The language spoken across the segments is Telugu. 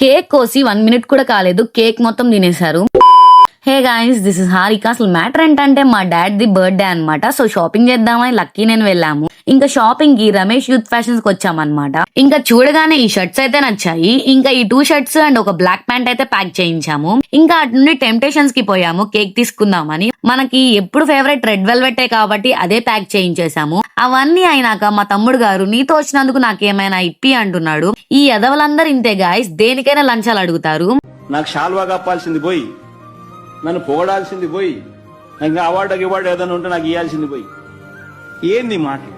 కేక్ కోసి 1 మినిట్ కూడా కాలేదు, కేక్ మొత్తం తినేశారు. Hey guys, this is Harika. అసలు మ్యాటర్ ఏంటంటే మా డాడ్ ది బర్త్డే అనమాట. సో షాపింగ్ చేద్దామని లక్కీ నేను వెళ్ళాము. ఇంకా షాపింగ్ కి రమేష్ యూత్ ఫ్యాషన్స్ కి వచ్చామన్నమాట. ఇంకా చూడగానే ఈ షర్ట్స్ అయితే నచ్చాయి. ఇంకా ఈ 2 షర్ట్స్ అండ్ ఒక బ్లాక్ ప్యాంట్ అయితే ప్యాక్ చేయించాము. ఇంకా అటు నుండి టెంప్టేషన్స్ కి పోయాము కేక్ తీసుకుందామని. మనకి ఎప్పుడు ఫేవరెట్ రెడ్ వెల్వెటే కాబట్టి అదే ప్యాక్ చేయించేసాము. అవన్నీ అయినాక మా తమ్ముడు గారు నీతో వచ్చినందుకు నాకేమైనా ఇప్పి అంటున్నాడు. ఈ ఎదవలందరూ ఇంతే గాయ్స్, దేనికైనా లంచాలు అడుగుతారు. నాకు షాల్వా కప్పాల్సింది పోయి, నన్ను పొగడాల్సింది పోయి, ఇంకా అవార్డు ఏదైనా ఉంటే నాకు ఇవ్వాల్సింది పోయి, ఏంది మాటలు.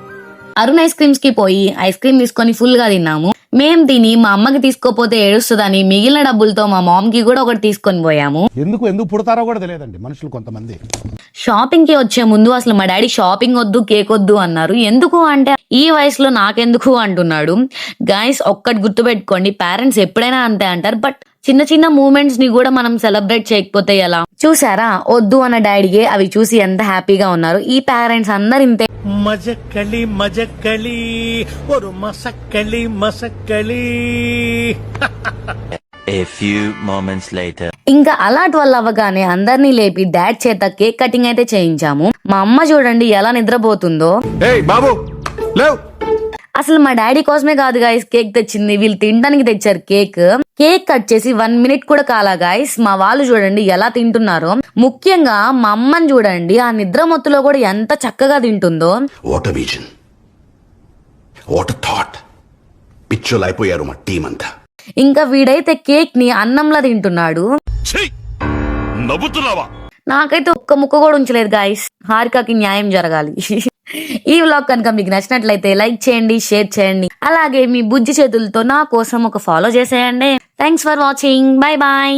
అరుణ్ ఐస్ క్రీమ్స్ కి పోయి ఐస్ క్రీమ్ తీసుకొని ఫుల్ గా తిన్నాము. మేం తిని మా అమ్మకి తీసుకోపోతే ఏడుస్తుందని మిగిలిన డబ్బులతో మా మామ్ కి కూడా ఒకటి తీసుకొని పోయాము. ఎందుకు పుడతారో కూడా తెలియదండి మనుషులు కొంతమంది. షాపింగ్ కి వచ్చే ముందు అసలు మా డాడీ షాపింగ్ వద్దు కేక్ వద్దు అన్నారు. ఎందుకు అంటే ఈ వయసులో నాకెందుకు అంటున్నాడు. గైస్ ఒక్కటి గుర్తుపెట్టుకోండి, పేరెంట్స్ ఎప్పుడైనా అంతే అంటారు. బట్ చిన్న చిన్న మూమెంట్స్ ని కూడా మనం సెలబ్రేట్ చేయకపోతే ఎలా? చూసారా, వద్దు అన్న డాడీయే అవి చూసి ఎంత హ్యాపీగా ఉన్నారు. ఈ పేరెంట్స్ అందరు ఇంతే. మజక్కలి మజక్కలి ఒక Masakali Masakali. A few moments later. ఇంకా అలా 12 అవ్వగానే అందరినీ లేపి డాడ్ చేత కేక్ కటింగ్ అయితే చేయించాము. మా అమ్మ చూడండి ఎలా నిద్రపోతుందో. బాబు లేవ్. అసలు మా డాడీ కోసమే కాదు గాయస్ కేక్ తెచ్చింది, వీళ్ళు తినడానికి తెచ్చారు కేక్. కేక్ కట్ చేసి 1 మినిట్ కూడా కాలా గాయస్. మా వాళ్ళు చూడండి ఎలా తింటున్నారో. ముఖ్యంగా మా అమ్మని చూడండి, ఆ నిద్ర మొత్తులో కూడా ఎంత చక్కగా తింటుందో. What a vision, what a thought. పిచ్చోలు అయిపోయారు మా టీం అంతా. ఇంకా వీడైతే కేక్ ని అన్నంలా తింటున్నాడు. నాకైతే ఒక్క ముక్క కూడా ఉంచలేదు గాయస్. హారికకి న్యాయం జరగాలి. ఈ వ్లాగ్ కనుక మీకు నచ్చినట్లయితే లైక్ చేయండి, షేర్ చేయండి. అలాగే మీ బుజ్జి చేతులతో నా కోసం ఒక ఫాలో చేసేయండి. Thanks for watching. Bye bye.